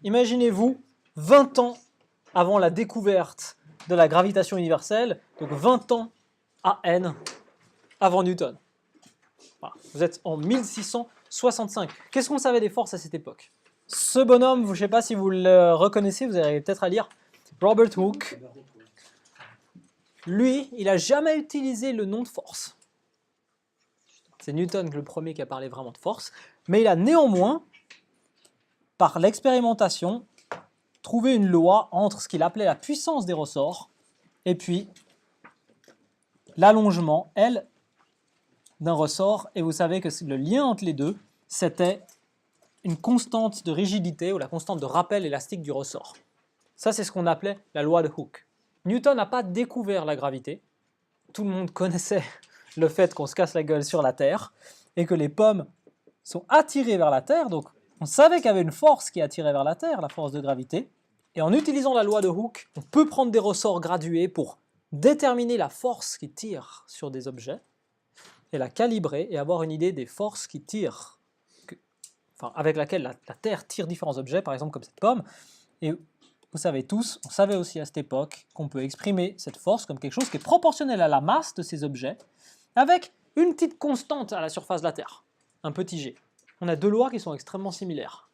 imaginez-vous 20 ans avant la découverte de la gravitation universelle, donc 20 ans à n avant Newton. Voilà. Vous êtes en 1665. Qu'est-ce qu'on savait des forces à cette époque? Ce bonhomme, je ne sais pas si vous le reconnaissez, vous avez peut-être à lire Robert Hooke. Lui, il n'a jamais utilisé le nom de force. C'est Newton le premier qui a parlé vraiment de force, mais il a néanmoins, par l'expérimentation, trouvé une loi entre ce qu'il appelait la puissance des ressorts et puis l'allongement, L, d'un ressort. Et vous savez que le lien entre les deux, c'était une constante de rigidité ou la constante de rappel élastique du ressort. Ça, c'est ce qu'on appelait la loi de Hooke. Newton n'a pas découvert la gravité. Tout le monde connaissait le fait qu'on se casse la gueule sur la Terre et que les pommes sont attirées vers la Terre. Donc, on savait qu'il y avait une force qui attirait vers la Terre, la force de gravité. Et en utilisant la loi de Hooke, on peut prendre des ressorts gradués pour déterminer la force qui tire sur des objets et la calibrer et avoir une idée des forces qui tirent, avec laquelle la Terre tire différents objets, par exemple comme cette pomme. Et vous savez tous, on savait aussi à cette époque qu'on peut exprimer cette force comme quelque chose qui est proportionnel à la masse de ces objets, avec une petite constante à la surface de la Terre, un petit g. On a deux lois qui sont extrêmement similaires.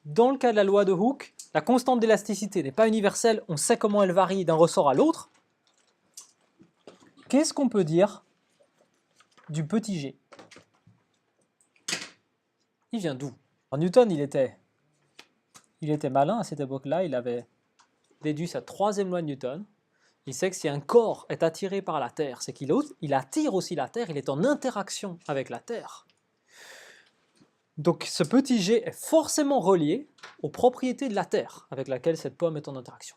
Dans le cas de la loi de Hooke, la constante d'élasticité n'est pas universelle, on sait comment elle varie d'un ressort à l'autre. Qu'est-ce qu'on peut dire du petit g? Il vient d'où? Newton, il était malin à cette époque-là, il avait déduit sa troisième loi de Newton. Il sait que si un corps est attiré par la Terre, c'est qu'il attire aussi la Terre, il est en interaction avec la Terre. Donc ce petit g est forcément relié aux propriétés de la Terre avec laquelle cette pomme est en interaction.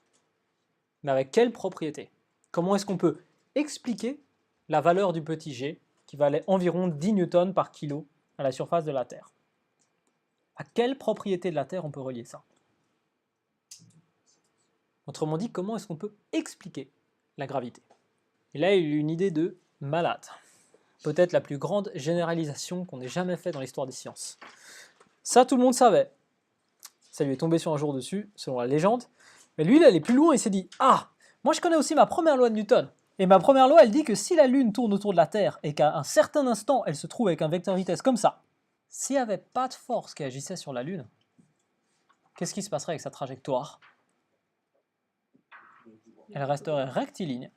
Mais avec quelles propriétés? Comment est-ce qu'on peut expliquer la valeur du petit g qui valait environ 10 newtons par kilo à la surface de la Terre? À quelle propriété de la Terre on peut relier ça? Autrement dit, comment est-ce qu'on peut expliquer la gravité? Et là, il y a eu une idée de malade. Peut-être la plus grande généralisation qu'on ait jamais faite dans l'histoire des sciences. Ça, tout le monde savait. Ça lui est tombé sur un jour dessus, selon la légende. Mais lui, il est allé plus loin, il s'est dit « Ah, moi je connais aussi ma première loi de Newton. Et ma première loi, elle dit que si la Lune tourne autour de la Terre et qu'à un certain instant, elle se trouve avec un vecteur vitesse comme ça, s'il n'y avait pas de force qui agissait sur la Lune, qu'est-ce qui se passerait avec sa trajectoire? Elle resterait rectiligne.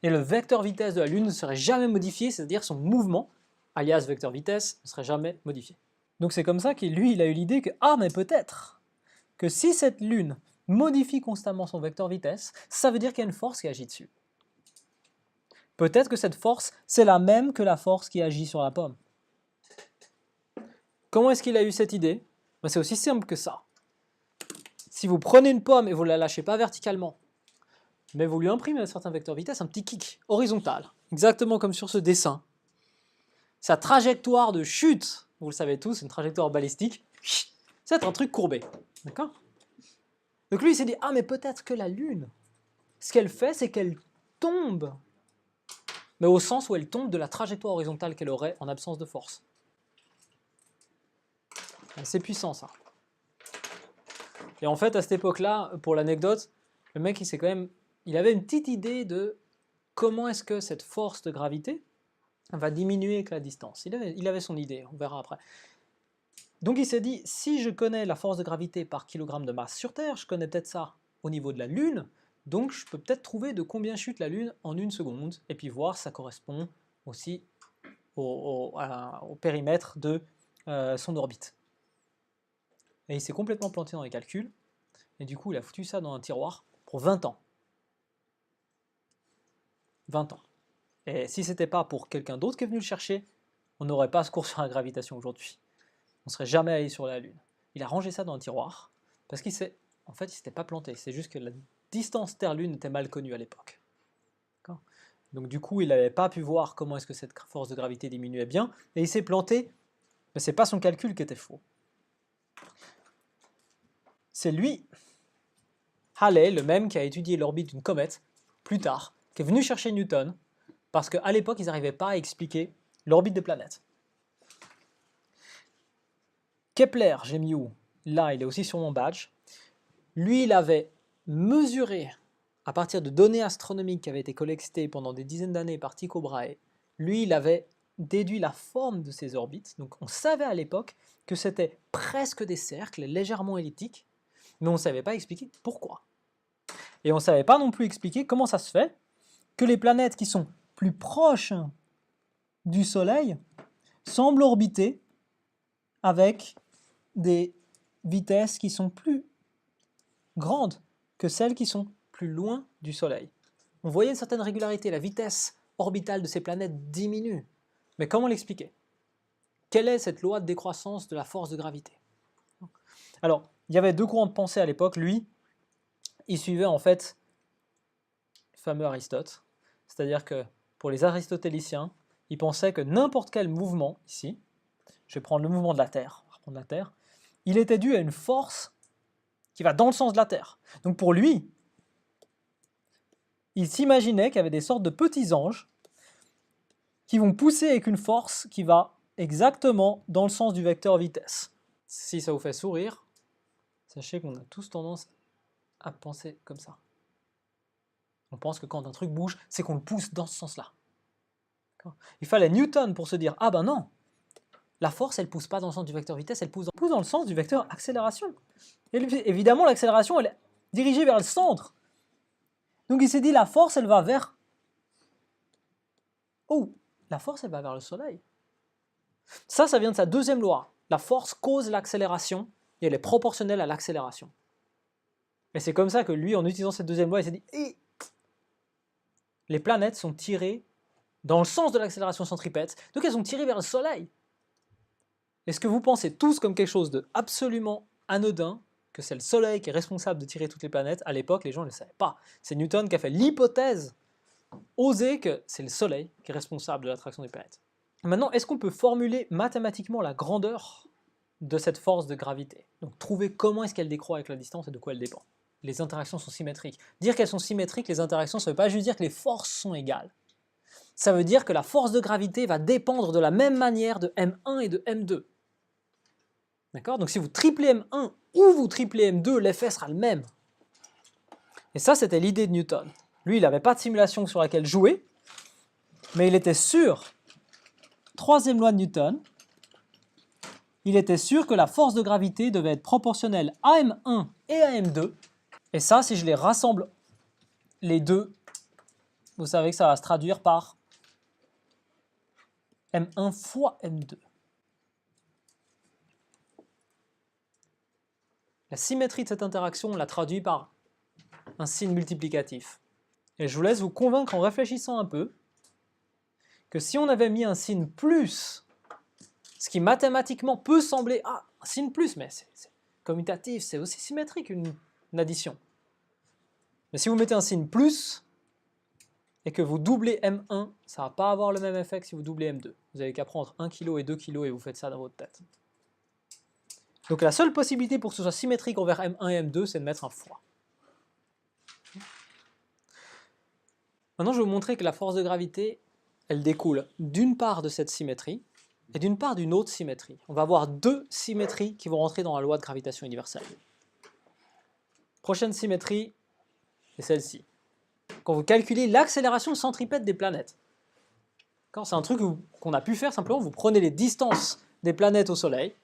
Et le vecteur vitesse de la Lune ne serait jamais modifié, c'est-à-dire son mouvement, alias vecteur vitesse, ne serait jamais modifié. Donc c'est comme ça qu'il il a eu l'idée que, ah mais peut-être que si cette Lune modifie constamment son vecteur vitesse, ça veut dire qu'il y a une force qui agit dessus. Peut-être que cette force, c'est la même que la force qui agit sur la pomme. Comment est-ce qu'il a eu cette idée? Ben, c'est aussi simple que ça. Si vous prenez une pomme et vous ne la lâchez pas verticalement, mais vous lui imprimez un certain vecteur vitesse, un petit kick horizontal, exactement comme sur ce dessin, sa trajectoire de chute, vous le savez tous, une trajectoire balistique, c'est un truc courbé. D'accord? Donc lui, il s'est dit, ah mais peut-être que la Lune, ce qu'elle fait, c'est qu'elle tombe, mais au sens où elle tombe de la trajectoire horizontale qu'elle aurait en absence de force. C'est puissant ça. Et en fait, à cette époque-là, pour l'anecdote, le mec, il avait une petite idée de comment est-ce que cette force de gravité va diminuer avec la distance. Il avait son idée, on verra après. Donc il s'est dit, si je connais la force de gravité par kilogramme de masse sur Terre, je connais peut-être ça au niveau de la Lune, donc je peux peut-être trouver de combien chute la Lune en une seconde, et puis voir si ça correspond aussi au périmètre de son orbite. Et il s'est complètement planté dans les calculs, et du coup il a foutu ça dans un tiroir pour 20 ans. 20 ans. Et si ce n'était pas pour quelqu'un d'autre qui est venu le chercher, on n'aurait pas ce cours sur la gravitation aujourd'hui. On ne serait jamais allé sur la Lune. Il a rangé ça dans un tiroir, parce qu'il s'était pas planté, c'est juste que la distance Terre-Lune était mal connue à l'époque. Donc du coup, il n'avait pas pu voir comment est-ce que cette force de gravité diminuait bien, et il s'est planté, mais ce n'est pas son calcul qui était faux. C'est lui, Halley, le même qui a étudié l'orbite d'une comète, plus tard, qui est venu chercher Newton, parce qu'à l'époque, ils n'arrivaient pas à expliquer l'orbite des planètes. Kepler, j'ai mis où? Là, il est aussi sur mon badge. Lui, il avait mesuré, à partir de données astronomiques qui avaient été collectées pendant des dizaines d'années par Tycho Brahe, lui, il avait déduit la forme de ces orbites. Donc on savait à l'époque que c'était presque des cercles, légèrement elliptiques, mais on ne savait pas expliquer pourquoi. Et on ne savait pas non plus expliquer comment ça se fait que les planètes qui sont plus proches du Soleil semblent orbiter avec des vitesses qui sont plus grandes que celles qui sont plus loin du Soleil. On voyait une certaine régularité, la vitesse orbitale de ces planètes diminue. Mais comment l'expliquer? Quelle est cette loi de décroissance de la force de gravité? Alors, il y avait deux courants de pensée à l'époque. Lui, il suivait en fait le fameux Aristote, c'est-à-dire que pour les aristotéliciens, ils pensaient que n'importe quel mouvement, ici, je vais prendre le mouvement de la Terre, on va reprendre la Terre, il était dû à une force qui va dans le sens de la Terre. Donc pour lui, il s'imaginait qu'il y avait des sortes de petits anges qui vont pousser avec une force qui va exactement dans le sens du vecteur vitesse. Si ça vous fait sourire, sachez qu'on a tous tendance à penser comme ça. On pense que quand un truc bouge, c'est qu'on le pousse dans ce sens-là. Il fallait Newton pour se dire, ah ben non, la force, elle ne pousse pas dans le sens du vecteur vitesse, elle pousse dans le sens du vecteur accélération. Et évidemment, l'accélération, elle est dirigée vers le centre. Donc il s'est dit, la force, elle va vers... Oh, la force, elle va vers le Soleil. Ça vient de sa deuxième loi. La force cause l'accélération et elle est proportionnelle à l'accélération. Et c'est comme ça que lui, en utilisant cette deuxième loi, il s'est dit, les planètes sont tirées dans le sens de l'accélération centripète, donc elles sont tirées vers le Soleil. Est-ce que vous pensez tous comme quelque chose de absolument anodin, que c'est le Soleil qui est responsable de tirer toutes les planètes? À l'époque, les gens ne le savaient pas. C'est Newton qui a fait l'hypothèse osée que c'est le Soleil qui est responsable de l'attraction des planètes. Maintenant, est-ce qu'on peut formuler mathématiquement la grandeur de cette force de gravité? Donc trouver comment est-ce qu'elle décroît avec la distance et de quoi elle dépend. Les interactions sont symétriques. Dire qu'elles sont symétriques, les interactions, ça ne veut pas juste dire que les forces sont égales. Ça veut dire que la force de gravité va dépendre de la même manière de M1 et de M2. D'accord? Donc si vous triplez M1 ou vous triplez M2, l'effet sera le même. Et ça, c'était l'idée de Newton. Lui, il n'avait pas de simulation sur laquelle jouer, mais il était sûr, troisième loi de Newton, il était sûr que la force de gravité devait être proportionnelle à M1 et à M2. Et ça, si je les rassemble les deux, vous savez que ça va se traduire par M1 fois M2. La symétrie de cette interaction, on la traduit par un signe multiplicatif. Et je vous laisse vous convaincre en réfléchissant un peu que si on avait mis un signe plus, ce qui mathématiquement peut sembler, un signe plus, mais c'est commutatif, c'est aussi symétrique une addition. Mais si vous mettez un signe plus et que vous doublez M1, ça ne va pas avoir le même effet que si vous doublez M2. Vous n'avez qu'à prendre 1 kg et 2 kg et vous faites ça dans votre tête. Donc la seule possibilité pour que ce soit symétrique envers M1 et M2, c'est de mettre un fois. Maintenant, je vais vous montrer que la force de gravité, elle découle d'une part de cette symétrie et d'une part d'une autre symétrie. On va avoir deux symétries qui vont rentrer dans la loi de gravitation universelle. Prochaine symétrie, c'est celle-ci. Quand vous calculez l'accélération centripète des planètes. C'est un truc qu'on a pu faire simplement, vous prenez les distances des planètes au Soleil,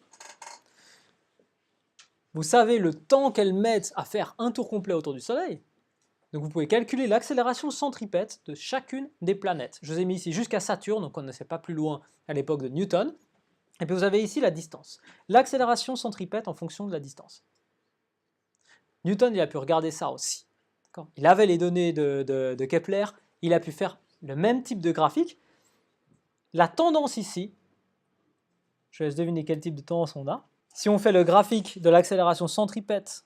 vous savez le temps qu'elles mettent à faire un tour complet autour du Soleil, donc vous pouvez calculer l'accélération centripète de chacune des planètes. Je vous ai mis ici jusqu'à Saturne, donc on ne sait pas plus loin à l'époque de Newton, et puis vous avez ici la distance. L'accélération centripète en fonction de la distance. Newton, il a pu regarder ça aussi. Il avait les données de Kepler, il a pu faire le même type de graphique. La tendance ici, je laisse deviner quel type de tendance on a. Si on fait le graphique de l'accélération centripète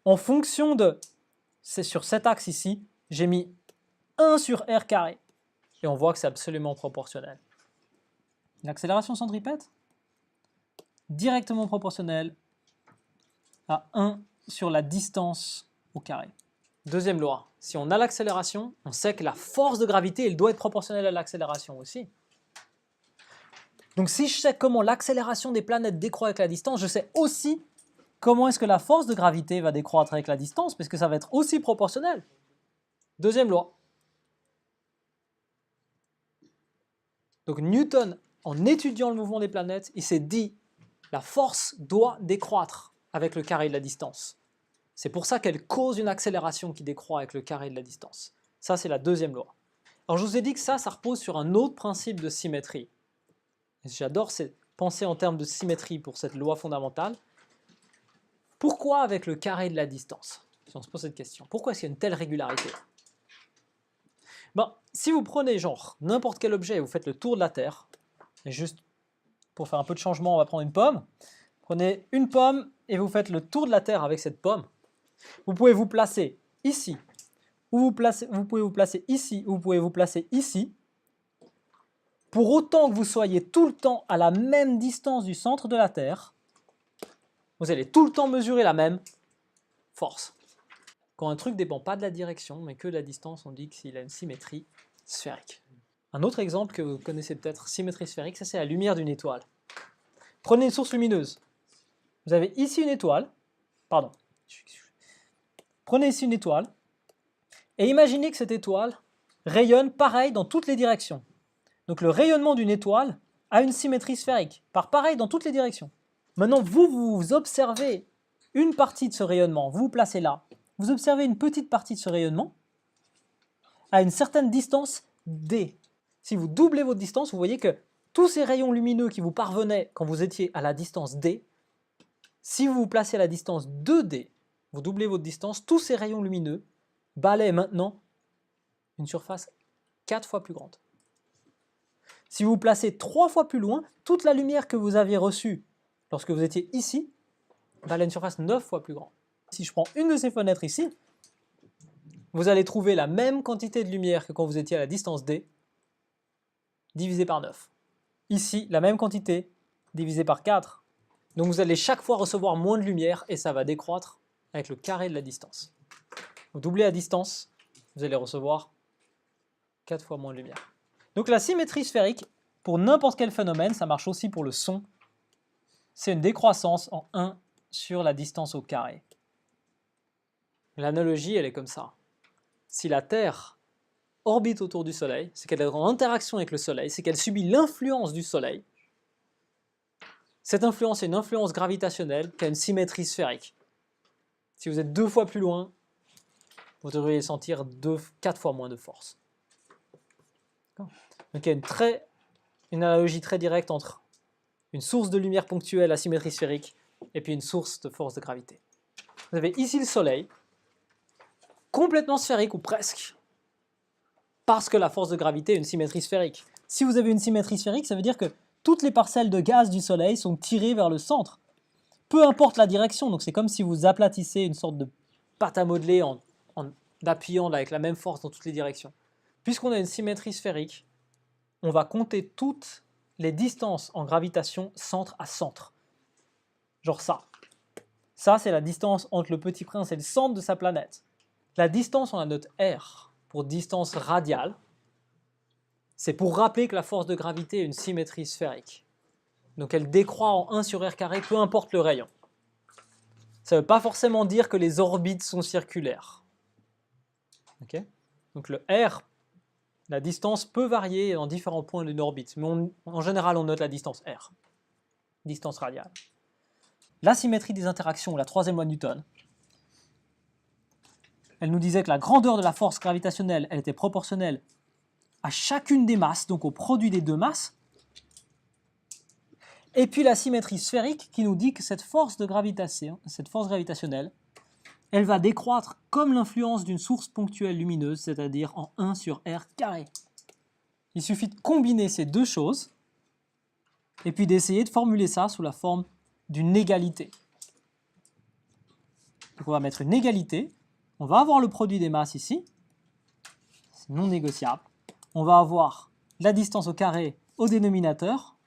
en fonction de, c'est sur cet axe ici, j'ai mis 1 sur r carré. Et on voit que c'est absolument proportionnel. L'accélération centripète, directement proportionnelle à 1 sur la distance au carré. Deuxième loi, si on a l'accélération, on sait que la force de gravité, elle doit être proportionnelle à l'accélération aussi. Donc si je sais comment l'accélération des planètes décroît avec la distance, je sais aussi comment est-ce que la force de gravité va décroître avec la distance, parce que ça va être aussi proportionnel. Deuxième loi. Donc Newton, en étudiant le mouvement des planètes, il s'est dit la force doit décroître avec le carré de la distance. C'est pour ça qu'elle cause une accélération qui décroît avec le carré de la distance. Ça, c'est la deuxième loi. Alors je vous ai dit que ça repose sur un autre principe de symétrie. J'adore penser en termes de symétrie pour cette loi fondamentale. Pourquoi avec le carré de la distance? Si on se pose cette question, pourquoi est-ce qu'il y a une telle régularité? Si vous prenez genre n'importe quel objet et vous faites le tour de la Terre, et juste pour faire un peu de changement, on va prendre une pomme. Prenez une pomme et vous faites le tour de la Terre avec cette pomme. Vous pouvez vous placer ici, ou vous pouvez vous placer ici, ou vous pouvez vous placer ici. Pour autant que vous soyez tout le temps à la même distance du centre de la Terre, vous allez tout le temps mesurer la même force. Quand un truc ne dépend pas de la direction, mais que de la distance, on dit qu'il a une symétrie sphérique. Un autre exemple que vous connaissez peut-être, symétrie sphérique, ça c'est la lumière d'une étoile. Prenez une source lumineuse. Vous avez ici une étoile, pardon. Prenez ici une étoile, et imaginez que cette étoile rayonne pareil dans toutes les directions. Donc le rayonnement d'une étoile a une symétrie sphérique, part pareil dans toutes les directions. Maintenant, vous observez une partie de ce rayonnement, vous vous placez là, vous observez une petite partie de ce rayonnement à une certaine distance d. Si vous doublez votre distance, vous voyez que tous ces rayons lumineux qui vous parvenaient quand vous étiez à la distance d, si vous vous placez à la distance 2d, vous doublez votre distance, tous ces rayons lumineux balayent maintenant une surface 4 fois plus grande. Si vous vous placez 3 fois plus loin, toute la lumière que vous aviez reçue lorsque vous étiez ici balaye une surface 9 fois plus grande. Si je prends une de ces fenêtres ici, vous allez trouver la même quantité de lumière que quand vous étiez à la distance d, divisé par 9. Ici, la même quantité, divisé par 4. Donc vous allez chaque fois recevoir moins de lumière et ça va décroître avec le carré de la distance. Vous doublez la distance, vous allez recevoir 4 fois moins de lumière. Donc la symétrie sphérique, pour n'importe quel phénomène, ça marche aussi pour le son, c'est une décroissance en 1 sur la distance au carré. L'analogie, elle est comme ça. Si la Terre orbite autour du Soleil, c'est qu'elle est en interaction avec le Soleil, c'est qu'elle subit l'influence du Soleil. Cette influence est une influence gravitationnelle qui a une symétrie sphérique. Si vous êtes 2 fois plus loin, vous devriez sentir 4 fois moins de force. Donc il y a une analogie très directe entre une source de lumière ponctuelle à symétrie sphérique et puis une source de force de gravité. Vous avez ici le Soleil, complètement sphérique ou presque, parce que la force de gravité est une symétrie sphérique. Si vous avez une symétrie sphérique, ça veut dire que toutes les parcelles de gaz du Soleil sont tirées vers le centre, peu importe la direction. Donc c'est comme si vous aplatissez une sorte de pâte à modeler en appuyant avec la même force dans toutes les directions. Puisqu'on a une symétrie sphérique, on va compter toutes les distances en gravitation centre à centre. Genre ça. Ça, c'est la distance entre le Petit Prince et le centre de sa planète. La distance, on a notre R pour distance radiale. C'est pour rappeler que la force de gravité est une symétrie sphérique. Donc elle décroît en 1 sur R carré, peu importe le rayon. Ça ne veut pas forcément dire que les orbites sont circulaires. Okay. Donc le R, la distance peut varier dans différents points d'une orbite, mais en général on note la distance R, distance radiale. La symétrie des interactions, la troisième loi de Newton, elle nous disait que la grandeur de la force gravitationnelle, elle était proportionnelle à chacune des masses, donc au produit des deux masses. Et puis la symétrie sphérique qui nous dit que cette force gravitationnelle, elle va décroître comme l'influence d'une source ponctuelle lumineuse, c'est-à-dire en 1 sur R carré. Il suffit de combiner ces deux choses et puis d'essayer de formuler ça sous la forme d'une égalité. Donc on va mettre une égalité, on va avoir le produit des masses ici, c'est non négociable. On va avoir la distance au carré au dénominateur.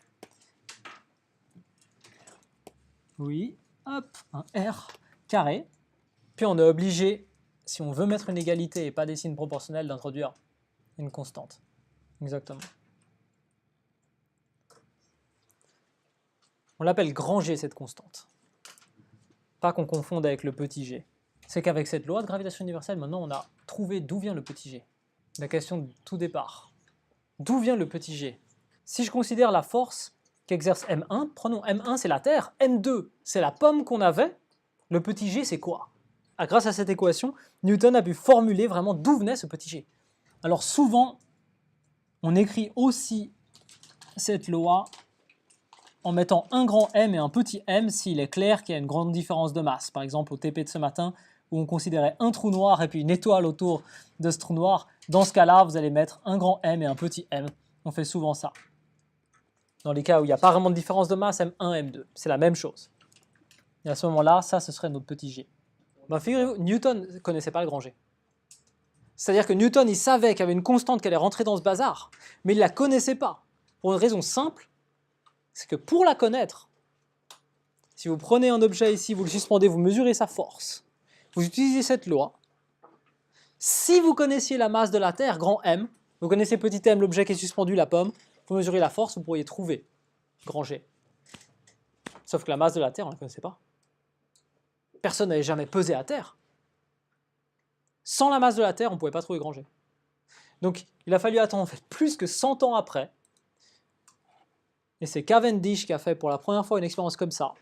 Oui, hop, un R carré. Puis on est obligé, si on veut mettre une égalité et pas des signes proportionnels, d'introduire une constante. Exactement. On l'appelle grand G, cette constante. pas qu'on confonde avec le petit g, c'est qu'avec cette loi de gravitation universelle, maintenant on a trouvé d'où vient le petit g. La question de tout départ. D'où vient le petit g? Si je considère la force qu'exerce M1, prenons M1 c'est la Terre, M2 c'est la pomme qu'on avait, le petit g c'est quoi? Grâce à cette équation, Newton a pu formuler vraiment d'où venait ce petit g. Alors souvent, on écrit aussi cette loi en mettant un grand M et un petit m s'il est clair qu'il y a une grande différence de masse. Par exemple, au TP de ce matin, où on considérait un trou noir et puis une étoile autour de ce trou noir, dans ce cas-là, vous allez mettre un grand M et un petit m. On fait souvent ça. Dans les cas où il n'y a pas vraiment de différence de masse, M1, M2, c'est la même chose. Et à ce moment-là, ça, ce serait notre petit g. Ben, figurez-vous, Newton ne connaissait pas le grand G. C'est-à-dire que Newton, il savait qu'il y avait une constante qui allait rentrer dans ce bazar, mais il ne la connaissait pas. Pour une raison simple, c'est que pour la connaître, si vous prenez un objet ici, vous le suspendez, vous mesurez sa force, vous utilisez cette loi. Si vous connaissiez la masse de la Terre, grand M, vous connaissez petit m, l'objet qui est suspendu, la pomme, vous mesurez la force, vous pourriez trouver grand G. Sauf que la masse de la Terre, on ne la connaissait pas. Personne n'avait jamais pesé à Terre. Sans la masse de la Terre, on ne pouvait pas trouver grand G. Donc il a fallu attendre en fait, plus que 100 ans après. Et c'est Cavendish qui a fait pour la première fois une expérience comme ça,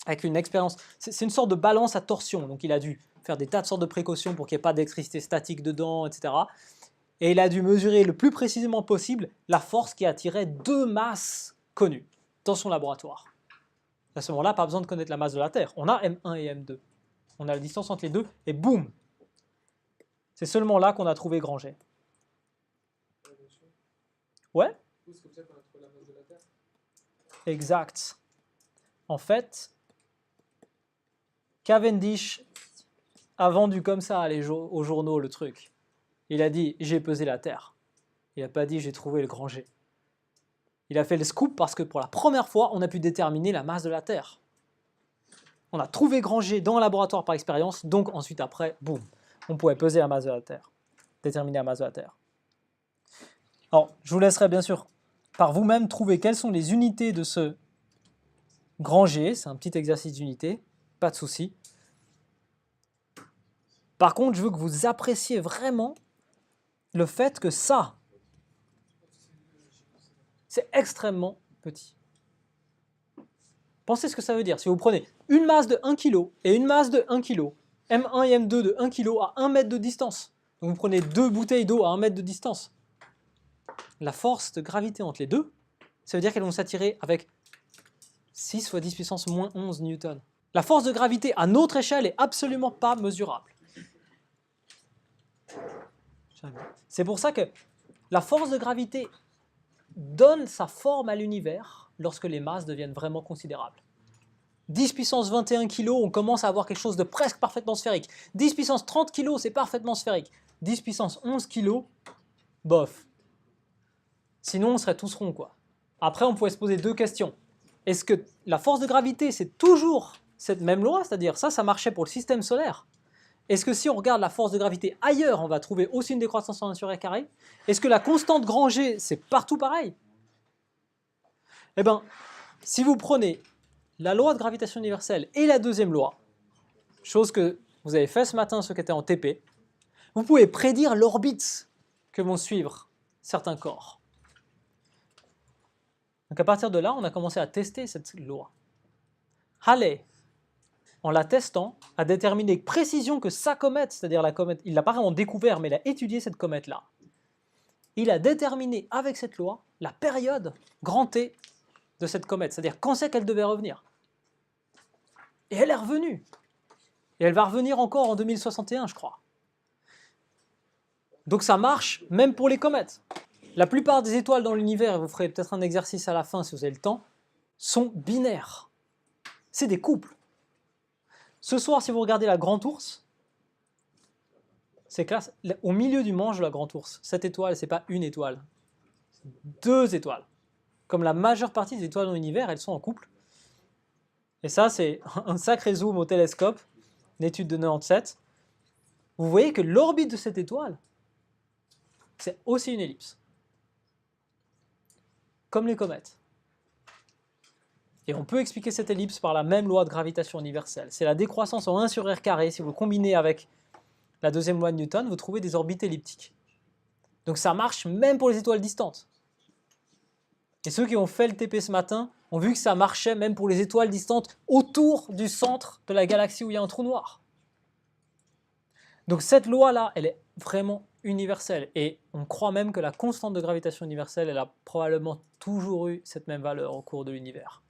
avec une expérience, c'est une sorte de balance à torsion, donc il a dû faire des tas de sortes de précautions pour qu'il n'y ait pas d'électricité statique dedans, etc. Et il a dû mesurer le plus précisément possible la force qui attirait deux masses connues dans son laboratoire. À ce moment-là, pas besoin de connaître la masse de la Terre, on a M1 et M2. On a la distance entre les deux, et boum! C'est seulement là qu'on a trouvé grand G. Ouais? Exact. En fait, Cavendish a vendu comme ça aux journaux le truc. Il a dit « j'ai pesé la Terre ». Il n'a pas dit « j'ai trouvé le grand G ». Il a fait le scoop parce que pour la première fois, on a pu déterminer la masse de la Terre. On a trouvé grand G dans un laboratoire par expérience, donc ensuite après, boum, on pouvait peser la masse de la Terre, déterminer la masse de la Terre. Alors, je vous laisserai bien sûr par vous-même trouver quelles sont les unités de ce grand G, c'est un petit exercice d'unité, pas de souci. Par contre, je veux que vous appréciez vraiment le fait que ça, c'est extrêmement petit. Pensez ce que ça veut dire. Si vous prenez une masse de 1 kg et une masse de 1 kg, M1 et M2 de 1 kg à 1 mètre de distance, donc vous prenez deux bouteilles d'eau à 1 mètre de distance, la force de gravité entre les deux, ça veut dire qu'elles vont s'attirer avec 6 fois 10 puissance moins 11 newtons. La force de gravité à notre échelle est absolument pas mesurable. C'est pour ça que la force de gravité donne sa forme à l'univers lorsque les masses deviennent vraiment considérables. 10 puissance 21 kg, on commence à avoir quelque chose de presque parfaitement sphérique. 10 puissance 30 kg, c'est parfaitement sphérique. 10 puissance 11 kg, bof. Sinon, on serait tous ronds, quoi. Après, on pourrait se poser deux questions. Est-ce que la force de gravité, c'est toujours cette même loi? C'est-à-dire, ça marchait pour le système solaire. Est-ce que si on regarde la force de gravité ailleurs, on va trouver aussi une décroissance en 1 sur r carré? Est-ce que la constante grand G, c'est partout pareil? Eh bien, si vous prenez la loi de gravitation universelle et la deuxième loi, chose que vous avez fait ce matin, ceux qui étaient en TP, vous pouvez prédire l'orbite que vont suivre certains corps. Donc à partir de là, on a commencé à tester cette loi. Halley, en la testant, a déterminé avec précision que sa comète, c'est-à-dire la comète, il ne l'a pas vraiment découvert, mais il a étudié cette comète-là. Il a déterminé avec cette loi la période grand T de cette comète, c'est-à-dire quand c'est qu'elle devait revenir. Et elle est revenue. Et elle va revenir encore en 2061, je crois. Donc ça marche même pour les comètes. La plupart des étoiles dans l'univers, et vous ferez peut-être un exercice à la fin si vous avez le temps, sont binaires. C'est des couples. Ce soir, si vous regardez la Grande Ourse, c'est classe. Au milieu du manche de la Grande Ourse, cette étoile, ce n'est pas une étoile, c'est deux étoiles. Comme la majeure partie des étoiles dans l'univers, elles sont en couple. Et ça, c'est un sacré zoom au télescope, une étude de 97. Vous voyez que l'orbite de cette étoile, c'est aussi une ellipse. Comme les comètes. Et on peut expliquer cette ellipse par la même loi de gravitation universelle. C'est la décroissance en 1 sur r carré. Si vous le combinez avec la deuxième loi de Newton, vous trouvez des orbites elliptiques. Donc ça marche même pour les étoiles distantes. Et ceux qui ont fait le TP ce matin ont vu que ça marchait même pour les étoiles distantes autour du centre de la galaxie où il y a un trou noir. Donc cette loi-là, elle est vraiment universelle. Et on croit même que la constante de gravitation universelle, elle a probablement toujours eu cette même valeur au cours de l'univers.